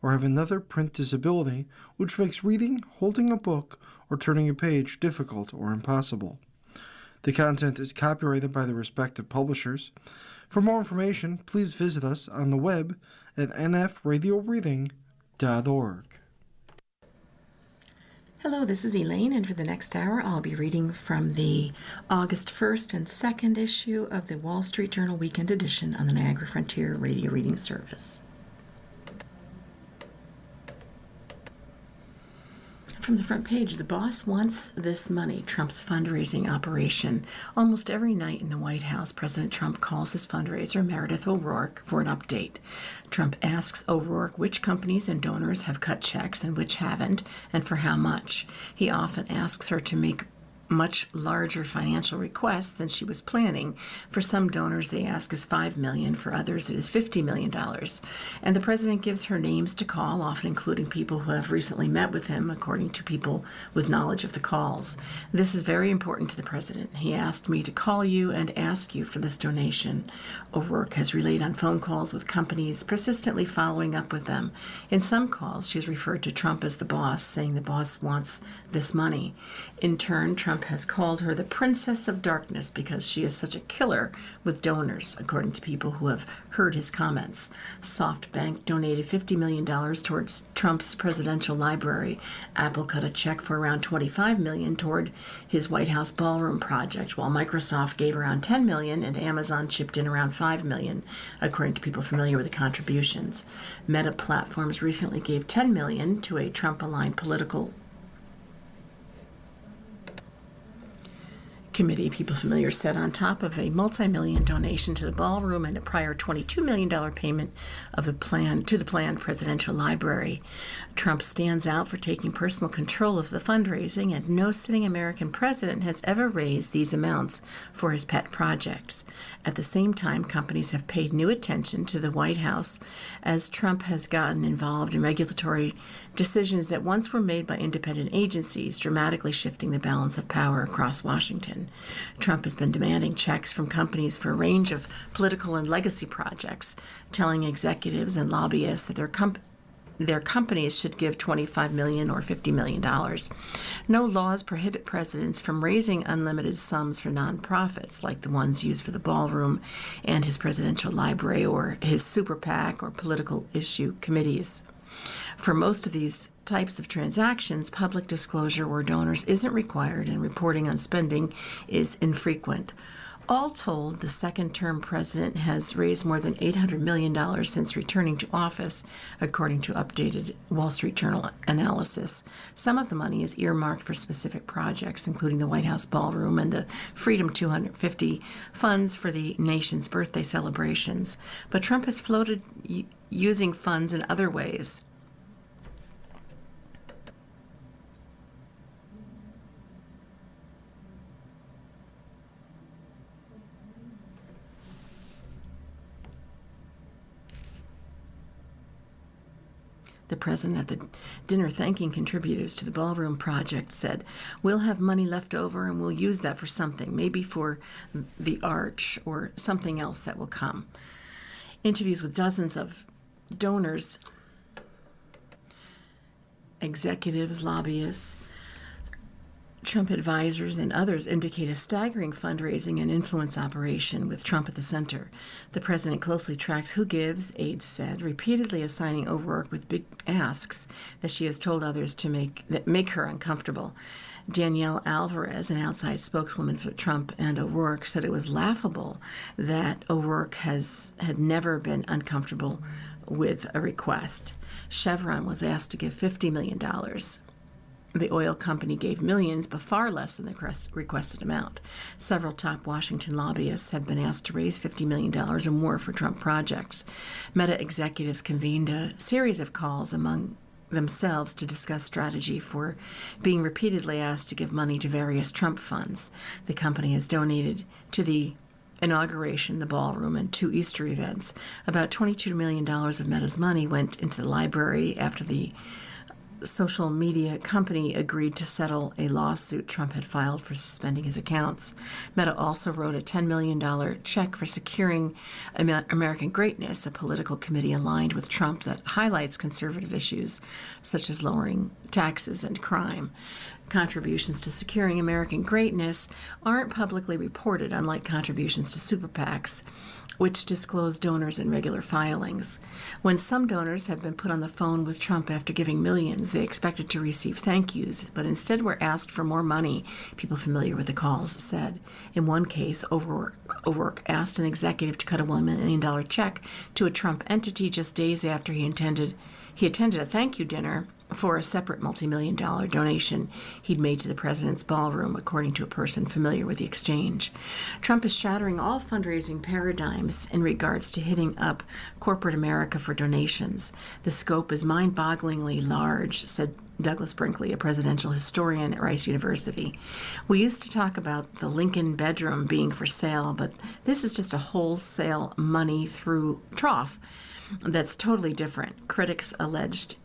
or have another print disability which makes reading, holding a book, or turning a page difficult or impossible. The content is copyrighted by the respective publishers. For more information, please visit us on the web at nfradioreading.org. Hello, this is Elaine, and for the next hour I'll be reading from the August 1st and 2nd issue of the Wall Street Journal Weekend Edition on the Niagara Frontier Radio Reading Service. From the front page, the boss wants this money, Trump's fundraising operation. Almost every night in the White House, President Trump calls his fundraiser, Meredith O'Rourke, for an update. Trump asks O'Rourke which companies and donors have cut checks and which haven't, and for how much. He often asks her to make much larger financial requests than she was planning. For some donors, they ask is $5 million. For others, it is $50 million. And the president gives her names to call, often including people who have recently met with him, according to people with knowledge of the calls. This is very important to the president. He asked me to call you and ask you for this donation. O'Rourke has relayed on phone calls with companies, persistently following up with them. In some calls, she has referred to Trump as the boss, saying the boss wants this money. In turn, Trump has called her the Princess of Darkness because she is such a killer with donors, according to people who have heard his comments. SoftBank donated $50 million towards Trump's presidential library. Apple cut a check for around $25 million toward his White House ballroom project, while Microsoft gave around $10 million and Amazon chipped in around $5 million, according to people familiar with the contributions. Meta Platforms recently gave $10 million to a Trump-aligned political committee. People familiar said on top of a multi-million donation to the ballroom and a prior $22 million payment of the planned presidential library. Trump stands out for taking personal control of the fundraising, and no sitting American president has ever raised these amounts for his pet projects. At the same time, companies have paid new attention to the White House as Trump has gotten involved in regulatory decisions that once were made by independent agencies, dramatically shifting the balance of power across Washington. Trump has been demanding checks from companies for a range of political and legacy projects, telling executives and lobbyists that their companies should give $25 million or $50 million. No laws prohibit presidents from raising unlimited sums for nonprofits, like the ones used for the ballroom and his presidential library or his super PAC or political issue committees. For most of these types of transactions, public disclosure where donors isn't required and reporting on spending is infrequent. All told, the second-term president has raised more than $800 million since returning to office, according to updated Wall Street Journal analysis. Some of the money is earmarked for specific projects, including the White House ballroom and the Freedom 250 funds for the nation's birthday celebrations. But Trump has floated using funds in other ways. The president at the dinner thanking contributors to the ballroom project said, "We'll have money left over and we'll use that for something, maybe for the arch or something else that will come." Interviews with dozens of donors, executives, lobbyists, Trump advisors, and others indicate a staggering fundraising and influence operation with Trump at the center. The president closely tracks who gives, aides said, repeatedly assigning O'Rourke with big asks that she has told others to make her uncomfortable. Danielle Alvarez, an outside spokeswoman for Trump and O'Rourke, said it was laughable that O'Rourke had never been uncomfortable with a request. Chevron was asked to give $50 million. The oil company gave millions, but far less than the requested amount. Several top Washington lobbyists have been asked to raise $50 million or more for Trump projects. Meta executives convened a series of calls among themselves to discuss strategy for being repeatedly asked to give money to various Trump funds. The company has donated to the inauguration, the ballroom, and 2 Easter events. About $22 million of Meta's money went into the library after the social media company agreed to settle a lawsuit Trump had filed for suspending his accounts. Meta also wrote a $10 million check for securing American Greatness, a political committee aligned with Trump that highlights conservative issues such as lowering taxes and crime. Contributions to securing American Greatness aren't publicly reported, unlike contributions to super PACs, which disclose donors in regular filings. When some donors have been put on the phone with Trump after giving millions, they expected to receive thank yous, but instead were asked for more money, people familiar with the calls said. In one case, O'Rourke asked an executive to cut a $1 million check to a Trump entity just days after he attended a thank you dinner for a separate multi-million-dollar donation he'd made to the president's ballroom, according to a person familiar with the exchange. Trump is shattering all fundraising paradigms in regards to hitting up corporate America for donations. The scope is mind-bogglingly large, said Douglas Brinkley, a presidential historian at Rice University. We used to talk about the Lincoln bedroom being for sale, but this is just a wholesale money through trough that's totally different. Critics alleged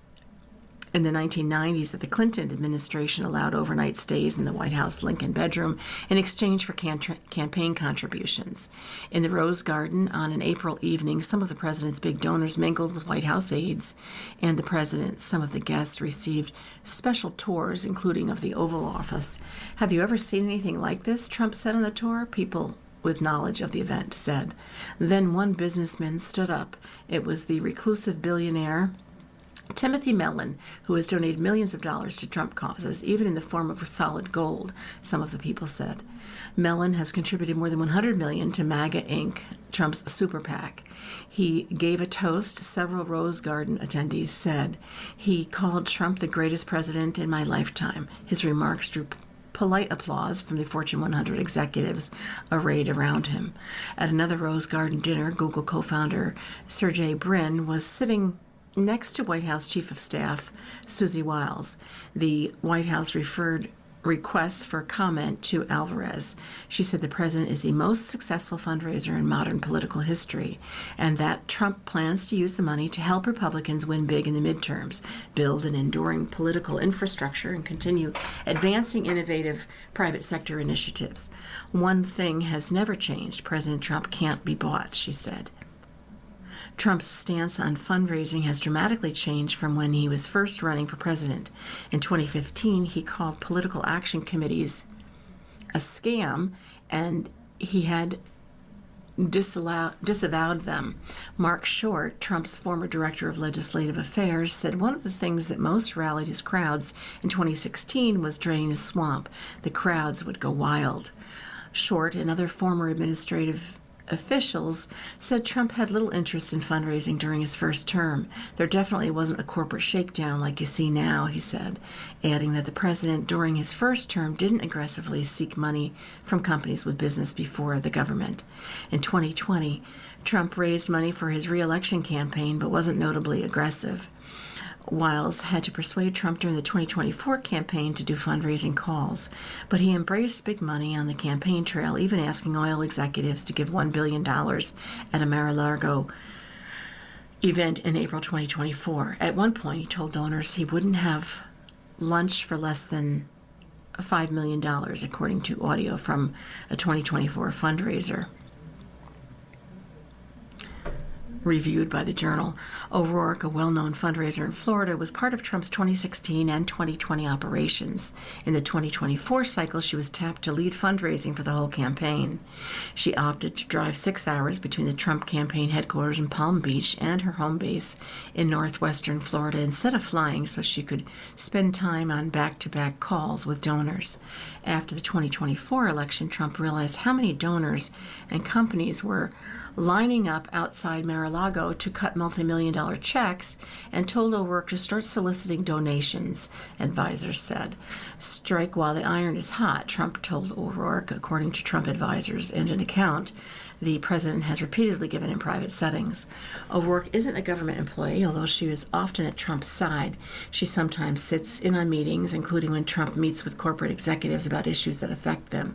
in the 1990s that the Clinton administration allowed overnight stays in the White House Lincoln bedroom in exchange for campaign contributions. In the Rose Garden on an April evening, some of the president's big donors mingled with White House aides and the president. Some of the guests received special tours, including of the Oval Office. "Have you ever seen anything like this?" Trump said on the tour. People with knowledge of the event said. Then one businessman stood up. It was the reclusive billionaire Timothy Mellon, who has donated millions of dollars to Trump causes, even in the form of solid gold, some of the people said. Mellon has contributed more than $100 million to MAGA Inc., Trump's super PAC. He gave a toast, several Rose Garden attendees said. He called Trump the greatest president in my lifetime. His remarks drew polite applause from the Fortune 100 executives arrayed around him. At another Rose Garden dinner, Google co-founder Sergey Brin was sitting next to White House Chief of Staff Susie Wiles. The White House referred requests for comment to Alvarez. She said the president is the most successful fundraiser in modern political history, and that Trump plans to use the money to help Republicans win big in the midterms, build an enduring political infrastructure, and continue advancing innovative private sector initiatives. One thing has never changed. President Trump can't be bought, she said. Trump's stance on fundraising has dramatically changed from when he was first running for president. In 2015, he called political action committees a scam, and he had disavowed them. Mark Short, Trump's former director of legislative affairs, said one of the things that most rallied his crowds in 2016 was draining the swamp. The crowds would go wild. Short and other former administrative officials said Trump had little interest in fundraising during his first term. There definitely wasn't a corporate shakedown like you see now, he said, adding that the president during his first term didn't aggressively seek money from companies with business before the government. In 2020, Trump raised money for his re-election campaign but wasn't notably aggressive. Wiles had to persuade Trump during the 2024 campaign to do fundraising calls, but he embraced big money on the campaign trail, even asking oil executives to give $1 billion at a Mar-a-Lago event in April 2024. At one point, he told donors he wouldn't have lunch for less than $5 million, according to audio from a 2024 fundraiser reviewed by the Journal. O'Rourke, a well-known fundraiser in Florida, was part of Trump's 2016 and 2020 operations. In the 2024 cycle, she was tapped to lead fundraising for the whole campaign. She opted to drive 6 hours between the Trump campaign headquarters in Palm Beach and her home base in northwestern Florida instead of flying, so she could spend time on back-to-back calls with donors. After the 2024 election, Trump realized how many donors and companies were lining up outside Mar-a-Lago to cut multi-million-dollar checks and told O'Rourke to start soliciting donations, advisors said. Strike while the iron is hot, Trump told O'Rourke, according to Trump advisors and an account the president has repeatedly given in private settings. O'Rourke isn't a government employee, although she is often at Trump's side. She sometimes sits in on meetings, including when Trump meets with corporate executives about issues that affect them.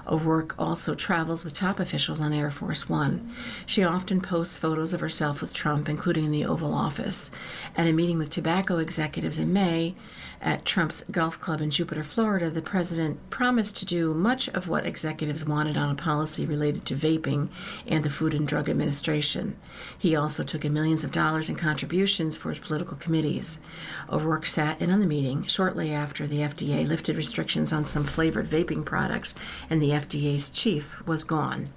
O'Rourke also travels with top officials on Air Force One. She often posts photos of herself with Trump, including in the Oval Office. At a meeting with tobacco executives in May at Trump's golf club in Jupiter, Florida, the president promised to do much of what executives wanted on a policy related to vaping and the Food and Drug Administration. He also took in millions of dollars in contributions for his political committees. O'Rourke sat in on the meeting shortly after the FDA lifted restrictions on some flavored vaping products, and the FDA's chief was gone.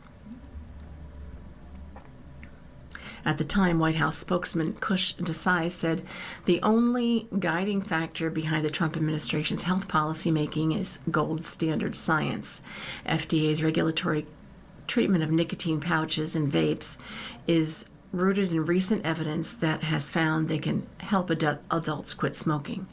At the time, White House spokesman Kush Desai said the only guiding factor behind the Trump administration's health policy making is gold standard science. FDA's regulatory treatment of nicotine pouches and vapes is rooted in recent evidence that has found they can help adults quit smoking.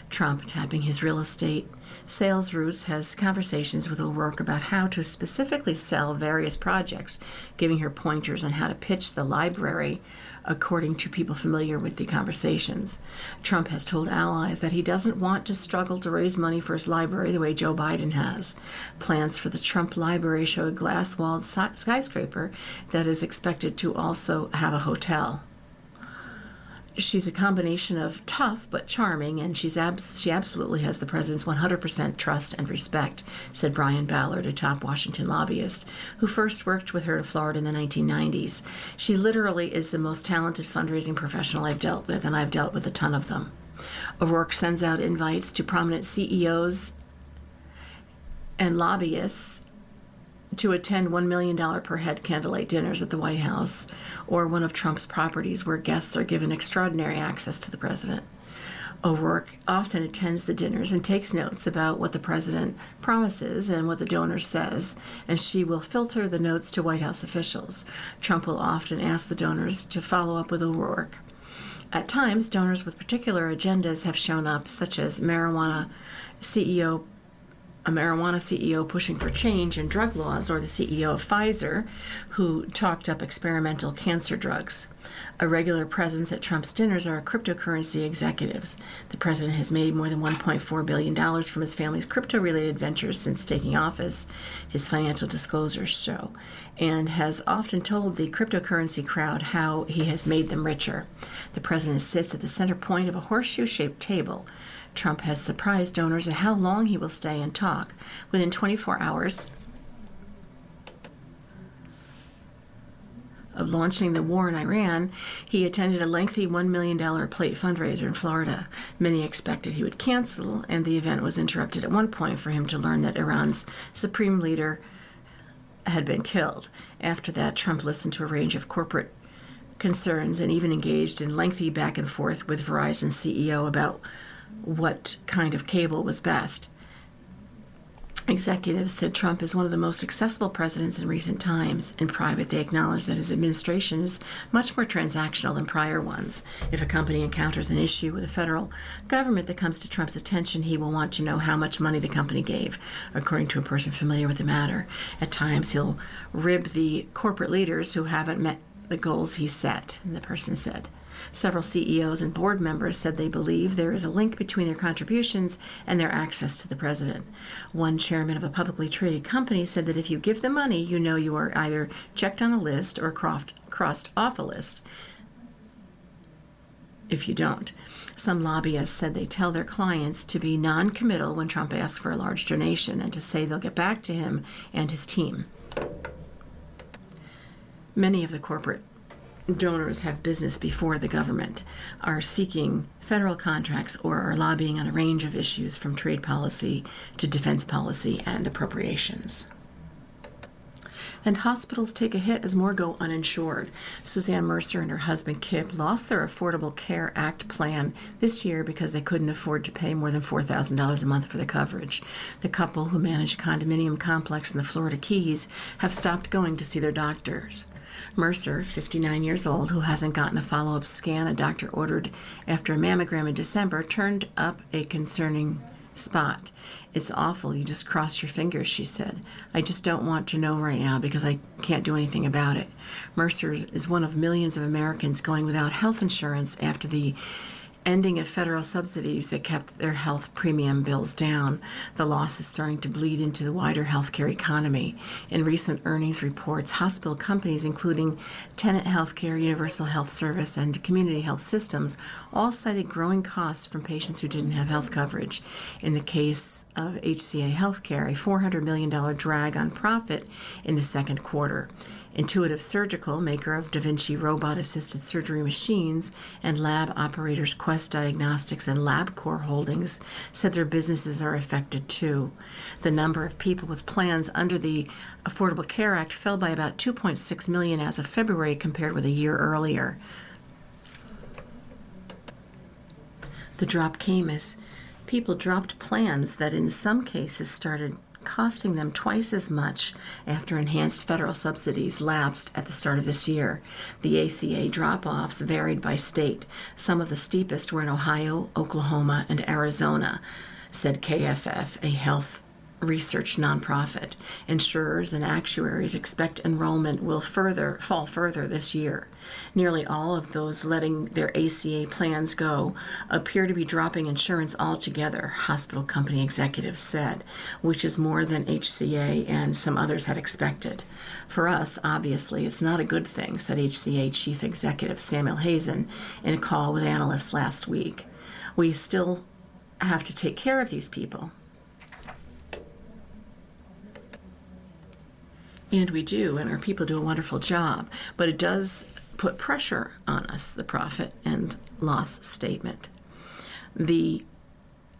Trump, tapping his real estate sales roots, has conversations with O'Rourke about how to specifically sell various projects, giving her pointers on how to pitch the library, according to people familiar with the conversations. Trump has told allies that he doesn't want to struggle to raise money for his library the way Joe Biden has. Plans for the Trump Library show a glass-walled skyscraper that is expected to also have a hotel. She's a combination of tough but charming, and she absolutely has the president's 100% trust and respect, said Brian Ballard, a top Washington lobbyist who first worked with her in Florida in the 1990s. She literally is the most talented fundraising professional I've dealt with, and I've dealt with a ton of them. O'Rourke sends out invites to prominent CEOs and lobbyists to attend $1 million per head candlelight dinners at the White House or one of Trump's properties, where guests are given extraordinary access to the president. O'Rourke often attends the dinners and takes notes about what the president promises and what the donor says, and she will filter the notes to White House officials. Trump will often ask the donors to follow up with O'Rourke. At times, donors with particular agendas have shown up, such as a marijuana CEO pushing for change in drug laws, or the CEO of Pfizer, who talked up experimental cancer drugs. A regular presence at Trump's dinners are cryptocurrency executives. The president has made more than $1.4 billion from his family's crypto-related ventures since taking office, his financial disclosures show, and has often told the cryptocurrency crowd how he has made them richer. The president sits at the center point of a horseshoe-shaped table. Trump has surprised donors at how long he will stay and talk. Within 24 hours of launching the war in Iran, he attended a lengthy $1 million plate fundraiser in Florida. Many expected he would cancel, and the event was interrupted at one point for him to learn that Iran's supreme leader had been killed. After that, Trump listened to a range of corporate concerns and even engaged in lengthy back and forth with Verizon CEO about what kind of cable was best. Executives said Trump is one of the most accessible presidents in recent times. In private, they acknowledge that his administration is much more transactional than prior ones. If a company encounters an issue with the federal government that comes to Trump's attention, he will want to know how much money the company gave, according to a person familiar with the matter. At times, he'll rib the corporate leaders who haven't met the goals he set, the person said. Several CEOs and board members said they believe there is a link between their contributions and their access to the president. One chairman of a publicly traded company said that if you give them money, you know you are either checked on a list or crossed off a list if you don't. Some lobbyists said they tell their clients to be non-committal when Trump asks for a large donation and to say they'll get back to him and his team. Many of the corporate donors have business before the government, are seeking federal contracts, or are lobbying on a range of issues from trade policy to defense policy and appropriations. And hospitals take a hit as more go uninsured. Suzanne Mercer and her husband Kip lost their Affordable Care Act plan this year because they couldn't afford to pay more than $4,000 a month for the coverage. The couple, who manage a condominium complex in the Florida Keys, have stopped going to see their doctors. Mercer, 59 years old, who hasn't gotten a follow-up scan a doctor ordered after a mammogram in December, turned up a concerning spot. It's awful. You just cross your fingers, she said. I just don't want to know right now because I can't do anything about it. Mercer is one of millions of Americans going without health insurance after the ending of federal subsidies that kept their health premium bills down. The loss is starting to bleed into the wider healthcare economy. In recent earnings reports, hospital companies, including Tenet Healthcare, Universal Health Service, and Community Health Systems, all cited growing costs from patients who didn't have health coverage. In the case of HCA Healthcare, a $400 million drag on profit in the second quarter. Intuitive Surgical, maker of Da Vinci robot-assisted surgery machines, and lab operators Quest Diagnostics and LabCorp Holdings said their businesses are affected too. The number of people with plans under the Affordable Care Act fell by about 2.6 million as of February compared with a year earlier. The drop came as people dropped plans that in some cases started costing them twice as much after enhanced federal subsidies lapsed at the start of this year. The ACA drop-offs varied by state. Some of the steepest were in Ohio, Oklahoma, and Arizona, said KFF, a health research nonprofit. Insurers and actuaries expect enrollment will fall further this year. Nearly all of those letting their ACA plans go appear to be dropping insurance altogether, hospital company executives said, which is more than HCA and some others had expected. For us, obviously, it's not a good thing, said HCA Chief Executive Samuel Hazen in a call with analysts last week. We still have to take care of these people. And we do, and our people do a wonderful job. But it does put pressure on us, the profit and loss statement. The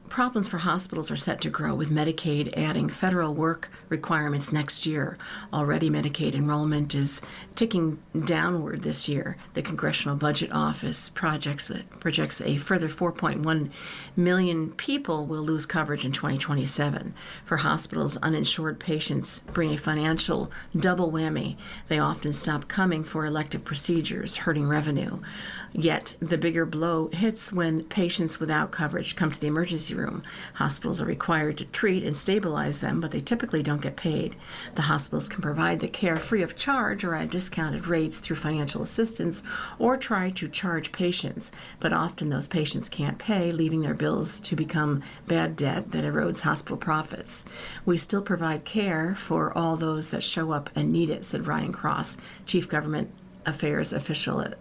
problems for hospitals are set to grow, with Medicaid adding federal work requirements next year. Already, Medicaid enrollment is ticking downward this year. The Congressional Budget Office projects a further 4.1 million people will lose coverage in 2027. For hospitals, uninsured patients bring a financial double whammy. They often stop coming for elective procedures, hurting revenue. Yet, the bigger blow hits when patients without coverage come to the emergency room. Hospitals are required to treat and stabilize them, but they typically don't get paid. The hospitals can provide the care free of charge or at discounted rates through financial assistance, or try to charge patients, but often those patients can't pay, leaving their bills to become bad debt that erodes hospital profits. We still provide care for all those that show up and need it, said Ryan Cross, Chief Government Affairs official at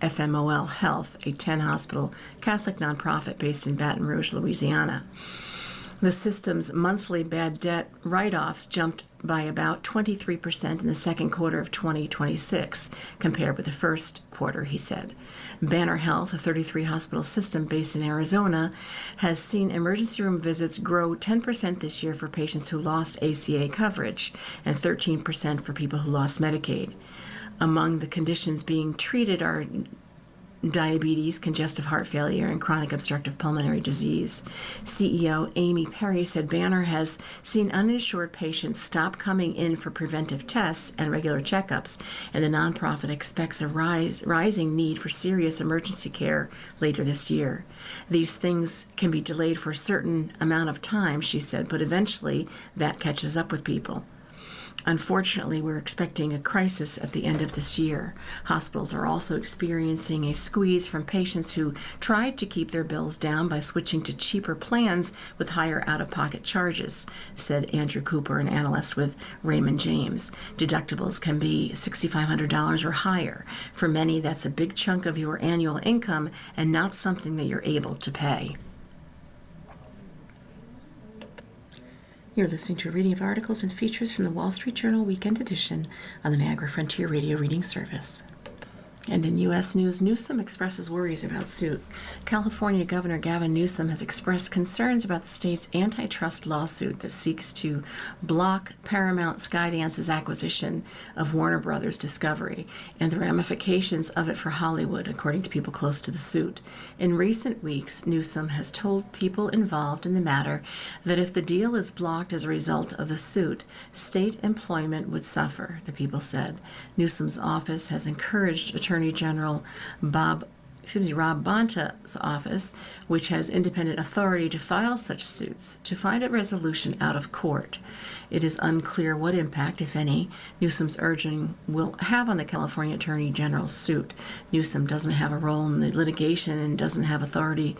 FMOL Health, a 10-hospital Catholic nonprofit based in Baton Rouge, Louisiana. The system's monthly bad debt write-offs jumped by about 23% in the second quarter of 2026, compared with the first quarter, he said. Banner Health, a 33-hospital system based in Arizona, has seen emergency room visits grow 10% this year for patients who lost ACA coverage and 13% for people who lost Medicaid. Among the conditions being treated are diabetes, congestive heart failure, and chronic obstructive pulmonary disease. CEO Amy Perry said Banner has seen uninsured patients stop coming in for preventive tests and regular checkups, and the nonprofit expects a rising need for serious emergency care later this year. These things can be delayed for a certain amount of time, she said, but eventually that catches up with people. Unfortunately, we're expecting a crisis at the end of this year. Hospitals are also experiencing a squeeze from patients who tried to keep their bills down by switching to cheaper plans with higher out-of-pocket charges, said Andrew Cooper, an analyst with Raymond James. Deductibles can be $6,500 or higher. For many, that's a big chunk of your annual income and not something that you're able to pay. You're listening to a reading of articles and features from the Wall Street Journal Weekend Edition on the Niagara Frontier Radio Reading Service. And in U.S. news, Newsom expresses worries about suit. California Governor Gavin Newsom has expressed concerns about the state's antitrust lawsuit that seeks to block Paramount Skydance's acquisition of Warner Brothers Discovery and the ramifications of it for Hollywood, according to people close to the suit. In recent weeks, Newsom has told people involved in the matter that if the deal is blocked as a result of the suit, state employment would suffer, the people said. Newsom's office has encouraged Attorney General Bob Rob Bonta's office, which has independent authority to file such suits, to find a resolution out of court. It is unclear what impact, if any, Newsom's urging will have on the California Attorney General's suit. Newsom doesn't have a role in the litigation and doesn't have authority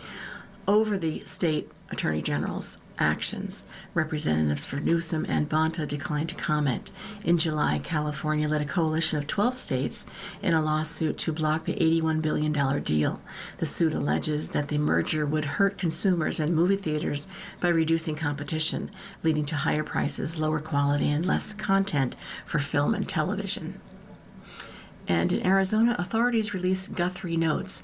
over the state Attorney General's actions. Representatives for Newsom and Bonta declined to comment. In July, California led a coalition of 12 states in a lawsuit to block the $81 billion deal. The suit alleges that the merger would hurt consumers and movie theaters by reducing competition, leading to higher prices, lower quality, and less content for film and television. And in Arizona, authorities released Guthrie notes.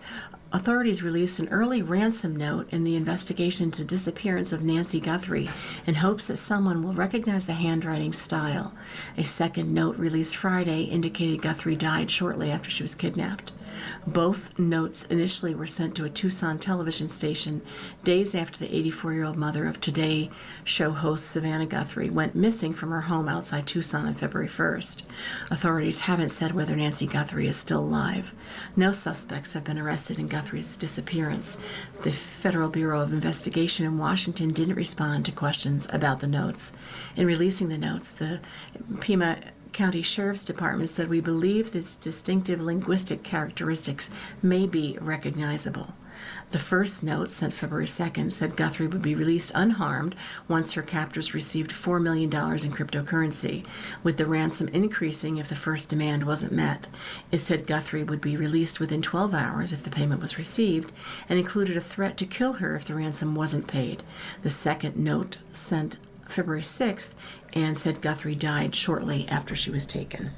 Authorities released an early ransom note in the investigation into the disappearance of Nancy Guthrie in hopes that someone will recognize the handwriting style. A second note released Friday indicated Guthrie died shortly after she was kidnapped. Both notes initially were sent to a Tucson television station days after the 84-year-old mother of Today show host Savannah Guthrie went missing from her home outside Tucson on February 1st. Authorities haven't said whether Nancy Guthrie is still alive. No suspects have been arrested in Guthrie's disappearance. The Federal Bureau of Investigation in Washington didn't respond to questions about the notes. In releasing the notes, the Pima County Sheriff's Department said, "We believe these distinctive linguistic characteristics may be recognizable." The first note, sent February 2nd, said Guthrie would be released unharmed once her captors received $4 million in cryptocurrency, with the ransom increasing if the first demand wasn't met. It said Guthrie would be released within 12 hours if the payment was received, and included a threat to kill her if the ransom wasn't paid. The second note, sent February 6th, and said Guthrie died shortly after she was taken.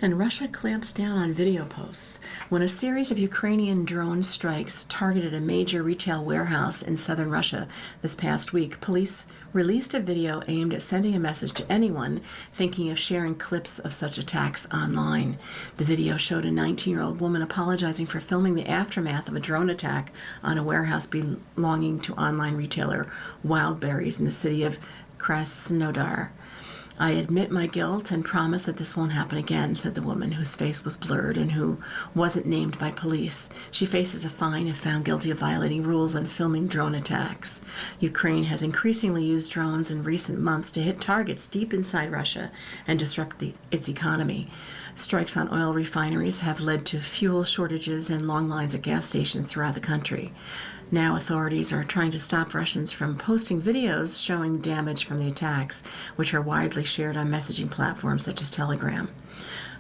And Russia clamps down on video posts. When a series of Ukrainian drone strikes targeted a major retail warehouse in southern Russia this past week, police released a video aimed at sending a message to anyone thinking of sharing clips of such attacks online. The video showed a 19-year-old woman apologizing for filming the aftermath of a drone attack on a warehouse belonging to online retailer Wildberries in the city of Krasnodar. "I admit my guilt and promise that this won't happen again," said the woman, whose face was blurred and who wasn't named by police. She faces a fine if found guilty of violating rules on filming drone attacks. Ukraine has increasingly used drones in recent months to hit targets deep inside Russia and disrupt its economy. Strikes on oil refineries have led to fuel shortages and long lines at gas stations throughout the country. Now authorities are trying to stop Russians from posting videos showing damage from the attacks, which are widely shared on messaging platforms such as Telegram.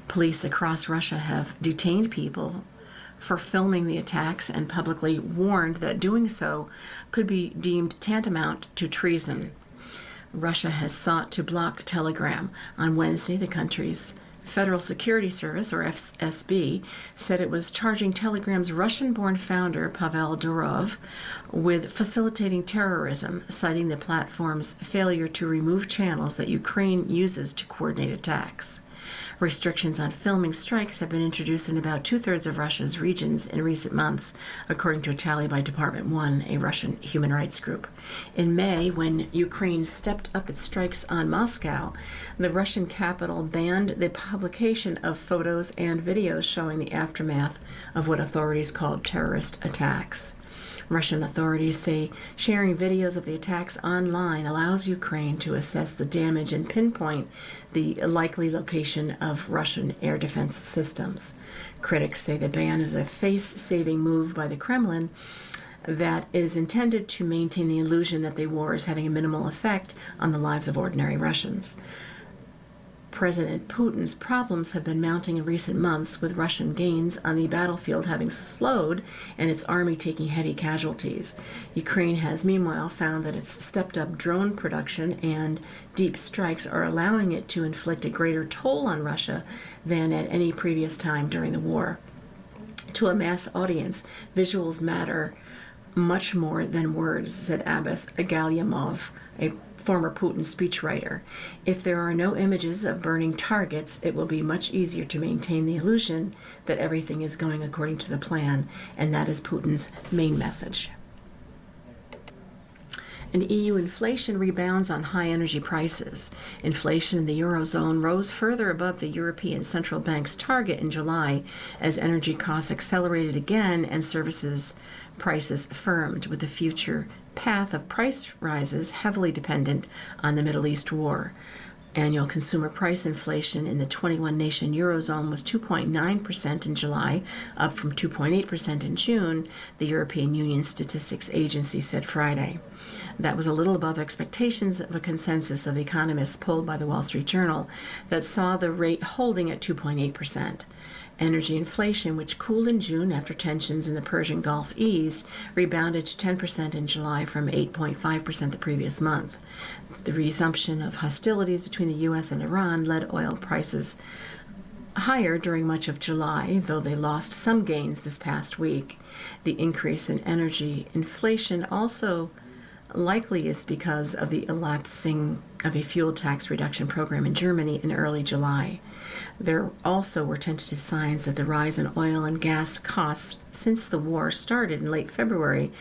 Police across Russia have detained people for filming the attacks and publicly warned that doing so could be deemed tantamount to treason. Russia has sought to block Telegram. On Wednesday, the country's Federal Security Service, or FSB, said it was charging Telegram's Russian-born founder, Pavel Durov, with facilitating terrorism, citing the platform's failure to remove channels that Ukraine uses to coordinate attacks. Restrictions on filming strikes have been introduced in about two-thirds of Russia's regions in recent months, according to a tally by Department One, a Russian human rights group. In May, when Ukraine stepped up its strikes on Moscow, the Russian capital banned the publication of photos and videos showing the aftermath of what authorities called terrorist attacks. Russian authorities say sharing videos of the attacks online allows Ukraine to assess the damage and pinpoint the likely location of Russian air defense systems. Critics say the ban is a face-saving move by the Kremlin that is intended to maintain the illusion that the war is having a minimal effect on the lives of ordinary Russians. President Putin's problems have been mounting in recent months, with Russian gains on the battlefield having slowed and its army taking heavy casualties. Ukraine has meanwhile found that its stepped-up drone production and deep strikes are allowing it to inflict a greater toll on Russia than at any previous time during the war. To a mass audience, visuals matter much more than words, said Abbas Galyamov, a former Putin speechwriter. If there are no images of burning targets, it will be much easier to maintain the illusion that everything is going according to the plan, and that is Putin's main message. And EU inflation rebounds on high energy prices. Inflation in the Eurozone rose further above the European Central Bank's target in July as energy costs accelerated again and services prices firmed, with the future path of price rises heavily dependent on the Middle East war. Annual consumer price inflation in the 21-nation Eurozone was 2.9% in July, up from 2.8% in June, the European Union Statistics Agency said Friday. That was a little above expectations of a consensus of economists polled by the Wall Street Journal that saw the rate holding at 2.8%. Energy inflation, which cooled in June after tensions in the Persian Gulf eased, rebounded to 10% in July from 8.5% the previous month. The resumption of hostilities between the U.S. and Iran led oil prices higher during much of July, though they lost some gains this past week. The increase in energy inflation also likely is because of the elapsing of a fuel tax reduction program in Germany in early July. There also were tentative signs that the rise in oil and gas costs since the war started in late February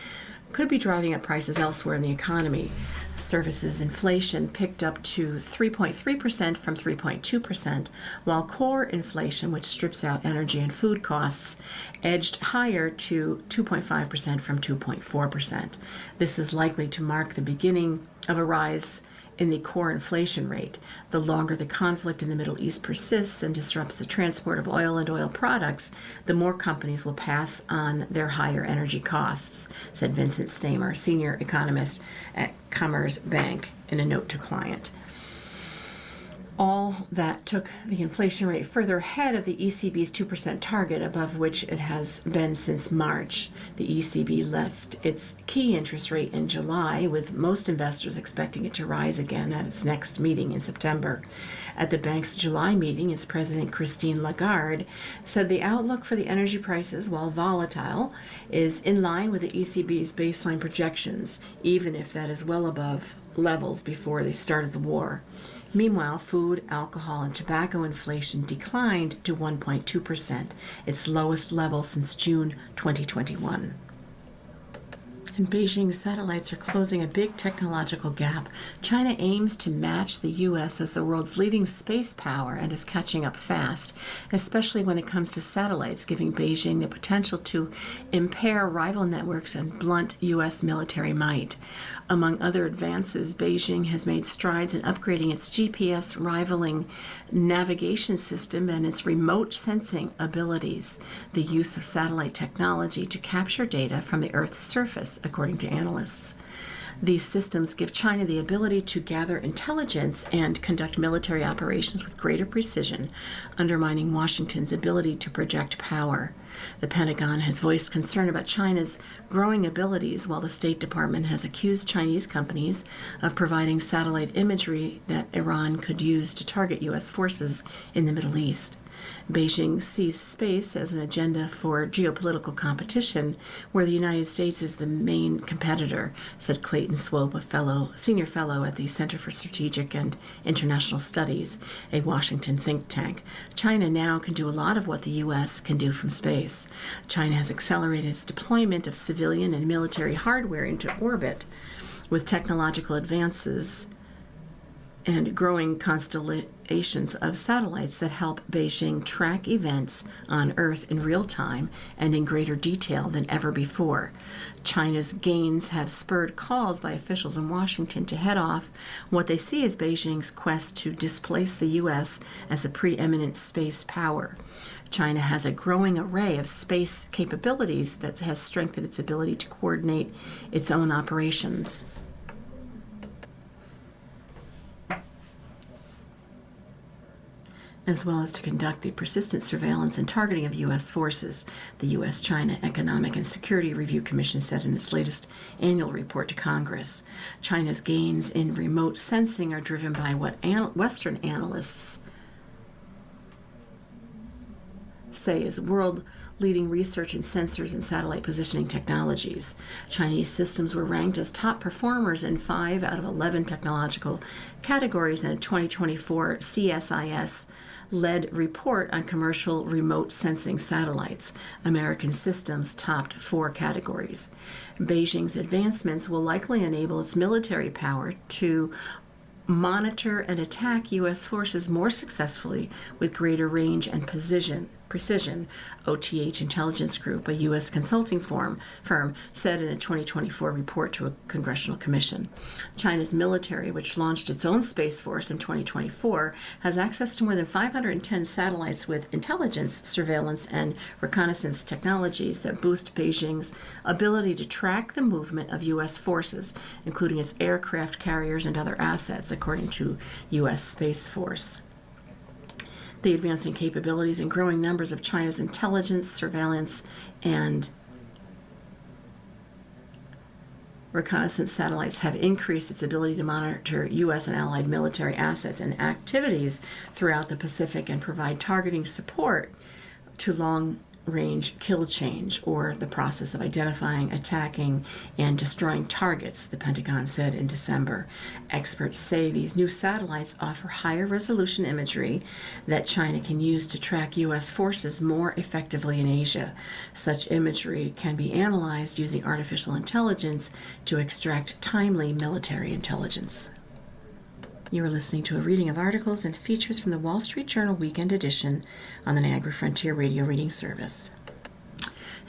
could be driving up prices elsewhere in the economy. Services inflation picked up to 3.3% from 3.2%, while core inflation, which strips out energy and food costs, edged higher to 2.5% from 2.4%. This is likely to mark the beginning of a rise in the core inflation rate. The longer the conflict in the Middle East persists and disrupts the transport of oil and oil products, the more companies will pass on their higher energy costs, said Vincent Stamer, senior economist at Commerce Bank, in a note to client. All that took the inflation rate further ahead of the ECB's 2% target, above which it has been since March. The ECB left its key interest rate in July, with most investors expecting it to rise again at its next meeting in September. At the bank's July meeting, its president, Christine Lagarde, said the outlook for the energy prices, while volatile, is in line with the ECB's baseline projections, even if that is well above levels before they started the war. Meanwhile, food, alcohol, and tobacco inflation declined to 1.2%, its lowest level since June 2021. And Beijing satellites are closing a big technological gap. China aims to match the U.S. as the world's leading space power and is catching up fast, especially when it comes to satellites, giving Beijing the potential to impair rival networks and blunt U.S. military might. Among other advances, Beijing has made strides in upgrading its GPS rivaling navigation system and its remote sensing abilities, the use of satellite technology to capture data from the Earth's surface, according to analysts. These systems give China the ability to gather intelligence and conduct military operations with greater precision, undermining Washington's ability to project power. The Pentagon has voiced concern about China's growing abilities, while the State Department has accused Chinese companies of providing satellite imagery that Iran could use to target U.S. forces in the Middle East. Beijing sees space as an agenda for geopolitical competition, where the United States is the main competitor, said Clayton Swope, a senior fellow at the Center for Strategic and International Studies, a Washington think tank. China now can do a lot of what the U.S. can do from space. China has accelerated its deployment of civilian and military hardware into orbit, with technological advances and growing constellations of satellites that help Beijing track events on Earth in real time and in greater detail than ever before. China's gains have spurred calls by officials in Washington to head off what they see as Beijing's quest to displace the U.S. as a preeminent space power. China has a growing array of space capabilities that has strengthened its ability to coordinate its own operations. As well as to conduct the persistent surveillance and targeting of U.S. forces, the U.S.-China Economic and Security Review Commission said in its latest annual report to Congress. China's gains in remote sensing are driven by what Western analysts say is world leading research in sensors and satellite positioning technologies. Chinese systems were ranked as top performers in 5 out of 11 technological categories in a 2024 CSIS-led report on commercial remote sensing satellites. American systems topped 4 categories. Beijing's advancements will likely enable its military power to monitor and attack U.S. forces more successfully with greater range and precision, OTH Intelligence Group, a U.S. consulting firm, said in a 2024 report to a congressional commission. China's military, which launched its own Space Force in 2024, has access to more than 510 satellites with intelligence, surveillance, and reconnaissance technologies that boost Beijing's ability to track the movement of U.S. forces, including its aircraft carriers and other assets, according to U.S. Space Force. The advancing capabilities and growing numbers of China's intelligence, surveillance, and reconnaissance satellites have increased its ability to monitor U.S. and allied military assets and activities throughout the Pacific and provide targeting support to long-range kill change, or the process of identifying, attacking, and destroying targets, the Pentagon said in December. Experts say these new satellites offer higher resolution imagery that China can use to track U.S. forces more effectively in Asia. Such imagery can be analyzed using artificial intelligence to extract timely military intelligence. You are listening to a reading of articles and features from the Wall Street Journal Weekend Edition on the Niagara Frontier Radio Reading Service.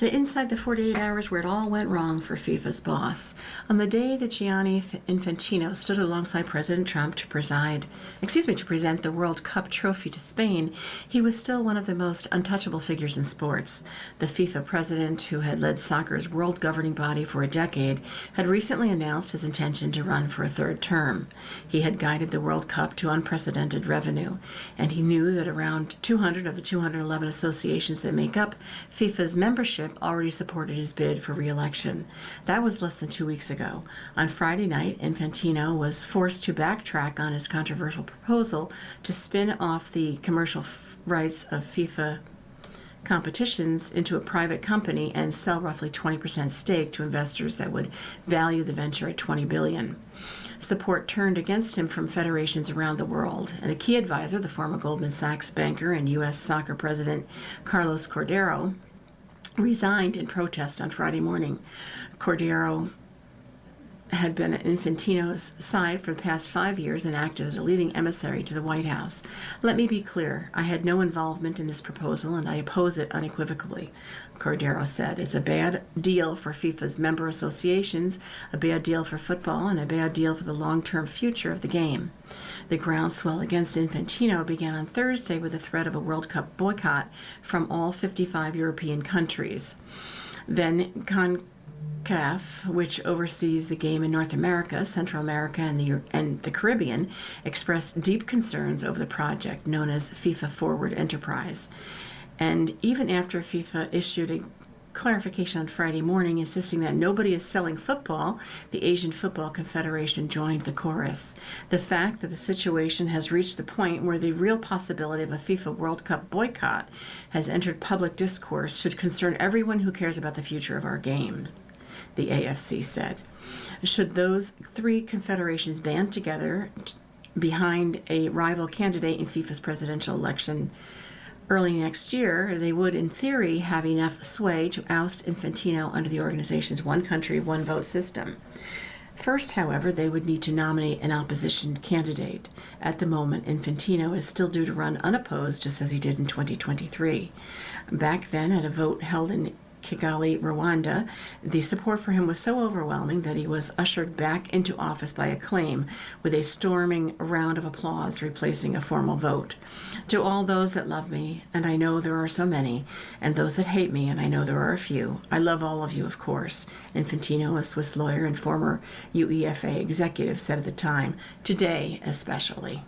Inside the 48 hours where it all went wrong for FIFA's boss, on the day that Gianni Infantino stood alongside President Trump to present the World Cup trophy to Spain, he was still one of the most untouchable figures in sports. The FIFA president, who had led soccer's world governing body for a decade, had recently announced his intention to run for a 3rd term. He had guided the World Cup to unprecedented revenue, and he knew that around 200 of the 211 associations that make up FIFA's membership already supported his bid for re-election. That was less than 2 weeks ago. On Friday night, Infantino was forced to backtrack on his controversial proposal to spin off the commercial rights of FIFA competitions into a private company and sell roughly 20% stake to investors that would value the venture at $20 billion. Support turned against him from federations around the world, and a key advisor, the former Goldman Sachs banker and U.S. soccer president Carlos Cordero, resigned in protest on Friday morning. Cordero had been at Infantino's side for the past 5 years and acted as a leading emissary to the White House. Let me be clear, I had no involvement in this proposal and I oppose it unequivocally, Cordero said. It's a bad deal for FIFA's member associations, a bad deal for football, and a bad deal for the long-term future of the game. The groundswell against Infantino began on Thursday with the threat of a World Cup boycott from all 55 European countries. Then CONCACAF, which oversees the game in North America, Central America, and the Caribbean, expressed deep concerns over the project known as FIFA Forward Enterprise. And even after FIFA issued a clarification on Friday morning insisting that nobody is selling football, the Asian Football Confederation joined the chorus. The fact that the situation has reached the point where the real possibility of a FIFA World Cup boycott has entered public discourse should concern everyone who cares about the future of our games, the AFC said. Should those 3 confederations band together behind a rival candidate in FIFA's presidential election early next year, they would, in theory, have enough sway to oust Infantino under the organization's one country, one vote system. First, however, they would need to nominate an opposition candidate. At the moment, Infantino is still due to run unopposed, just as he did in 2023. Back then, at a vote held in Kigali, Rwanda, the support for him was so overwhelming that he was ushered back into office by acclaim, with a storming round of applause replacing a formal vote. To all those that love me, and I know there are so many, and those that hate me, and I know there are a few, I love all of you, of course, Infantino, a Swiss lawyer and former UEFA executive, said at the time, today especially.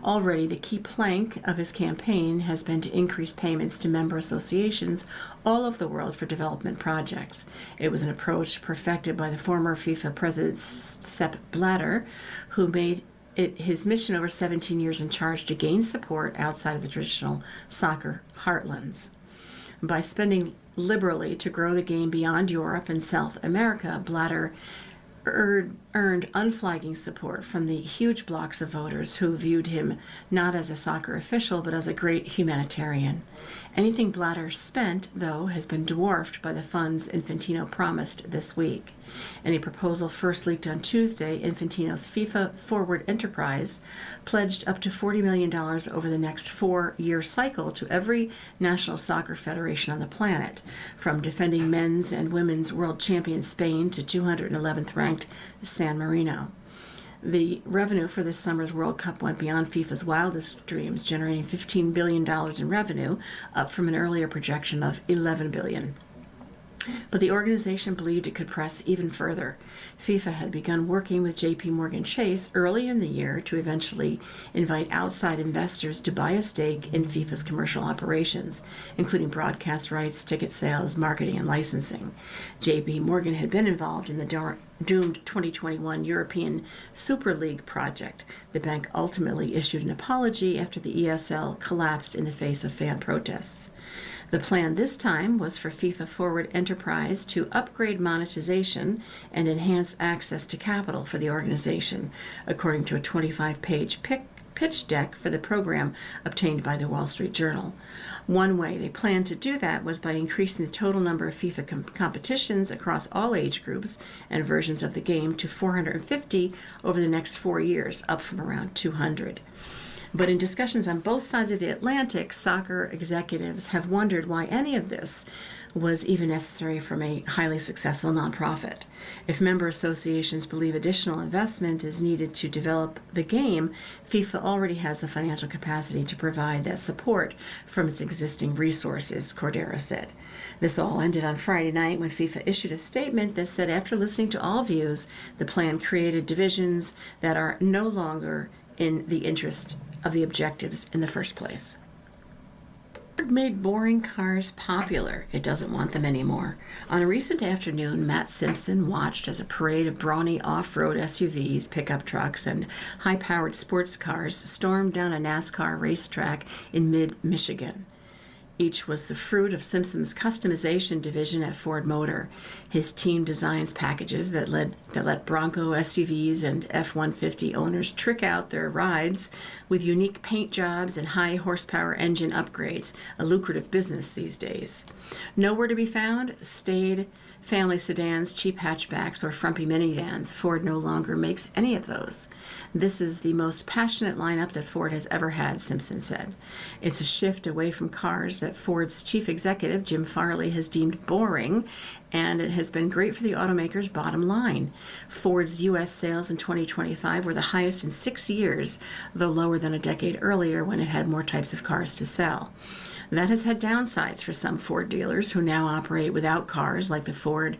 Already, the key plank of his campaign has been to increase payments to member associations all over the world for development projects. It was an approach perfected by the former FIFA president Sepp Blatter, who made it his mission over 17 years in charge to gain support outside of the traditional soccer heartlands. By spending liberally to grow the game beyond Europe and South America, Blatter earned unflagging support from the huge blocks of voters who viewed him not as a soccer official but as a great humanitarian. Anything Blatter spent, though, has been dwarfed by the funds Infantino promised this week. In a proposal first leaked on Tuesday, Infantino's FIFA Forward enterprise pledged up to $40 million over the next 4-year cycle to every national soccer federation on the planet, from defending men's and women's world champion Spain to 211th ranked San Marino. The revenue for this summer's World Cup went beyond FIFA's wildest dreams, generating $15 billion in revenue, up from an earlier projection of $11 billion. But the organization believed it could press even further. FIFA had begun working with J.P. Morgan Chase early in the year to eventually invite outside investors to buy a stake in FIFA's commercial operations, including broadcast rights, ticket sales, marketing, and licensing. J.P. Morgan had been involved in the doomed 2021 European Super League project. The bank ultimately issued an apology after the ESL collapsed in the face of fan protests. The plan this time was for FIFA Forward Enterprise to upgrade monetization and enhance access to capital for the organization, according to a 25-page pitch deck for the program obtained by the Wall Street Journal. One way they planned to do that was by increasing the total number of FIFA competitions across all age groups and versions of the game to 450 over the next 4 years, up from around 200. But in discussions on both sides of the Atlantic, soccer executives have wondered why any of this was even necessary from a highly successful nonprofit. If member associations believe additional investment is needed to develop the game, FIFA already has the financial capacity to provide that support from its existing resources, Cordera said. This all ended on Friday night when FIFA issued a statement that said after listening to all views, the plan created divisions that are no longer in the interest of the objectives in the first place. Ford made boring cars popular. It doesn't want them anymore. On a recent afternoon, Matt Simpson watched as a parade of brawny off-road SUVs, pickup trucks, and high-powered sports cars stormed down a NASCAR racetrack in mid-Michigan. Each was the fruit of Simpson's customization division at Ford Motor. His team designs packages that let Bronco SUVs and F-150 owners trick out their rides with unique paint jobs and high horsepower engine upgrades, a lucrative business these days. Nowhere to be found stayed family sedans, cheap hatchbacks, or frumpy minivans. Ford no longer makes any of those. This is the most passionate lineup that Ford has ever had, Simpson said. It's a shift away from cars that Ford's chief executive, Jim Farley, has deemed boring, and it has been great for the automaker's bottom line. Ford's U.S. sales in 2025 were the highest in 6 years, though lower than a decade earlier when it had more types of cars to sell. That has had downsides for some Ford dealers who now operate without cars like the Ford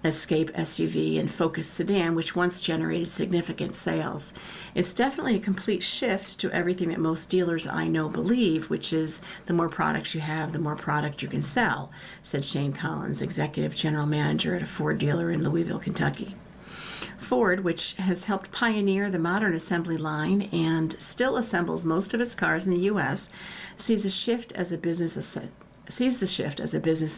Escape SUV and Focus sedan, which once generated significant sales. It's definitely a complete shift to everything that most dealers I know believe, which is the more products you have, the more product you can sell, said Shane Collins, executive general manager at a Ford dealer in Louisville, Kentucky. Ford, which has helped pioneer the modern assembly line and still assembles most of its cars in the U.S., sees the shift as a business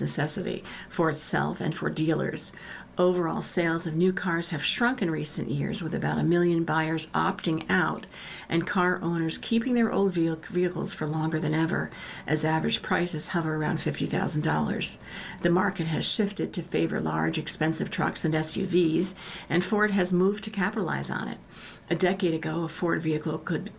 necessity for itself and for dealers. Overall sales of new cars have shrunk in recent years, with about 1 million buyers opting out and car owners keeping their old vehicles for longer than ever, as average prices hover around $50,000. The market has shifted to favor large, expensive trucks and SUVs, and Ford has moved to capitalize on it. A decade ago, a Ford vehicle could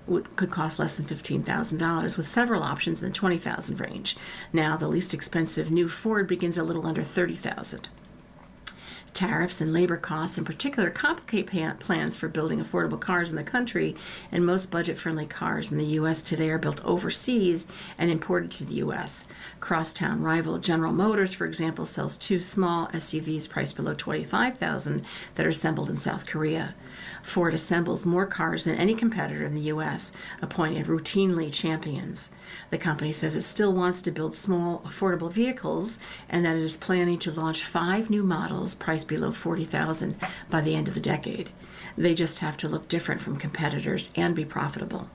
cost less than $15,000, with several options in the $20,000 range. Now, the least expensive new Ford begins a little under $30,000. Tariffs and labor costs in particular complicate plans for building affordable cars in the country, and most budget-friendly cars in the U.S. today are built overseas and imported to the U.S. Crosstown rival General Motors, for example, sells 2 small SUVs priced below $25,000 that are assembled in South Korea. Ford assembles more cars than any competitor in the U.S., a point it routinely champions. The company says it still wants to build small, affordable vehicles, and that it is planning to launch 5 new models priced below $40,000 by the end of the decade. They just have to look different from competitors and be profitable.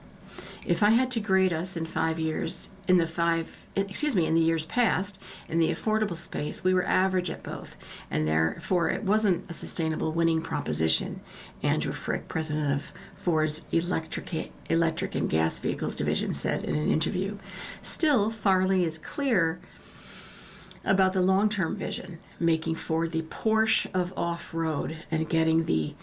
If I had to grade us in in the years past, in the affordable space, we were average at both, and therefore it wasn't a sustainable winning proposition, Andrew Frick, president of Ford's Electric and Gas Vehicles Division, said in an interview. Still, Farley is clear about the long-term vision, making Ford the Porsche of off-road and getting the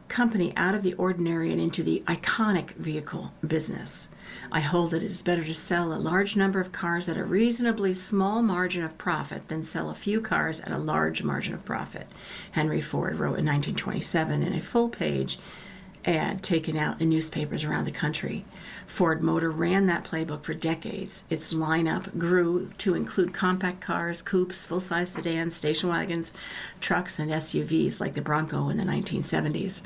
company out of the ordinary and into the iconic vehicle business. I hold that it is better to sell a large number of cars at a reasonably small margin of profit than sell a few cars at a large margin of profit, Henry Ford wrote in 1927 in a full-page ad taken out in newspapers around the country. Ford Motor ran that playbook for decades. Its lineup grew to include compact cars, coupes, full-size sedans, station wagons, trucks, and SUVs like the Bronco in the 1970s.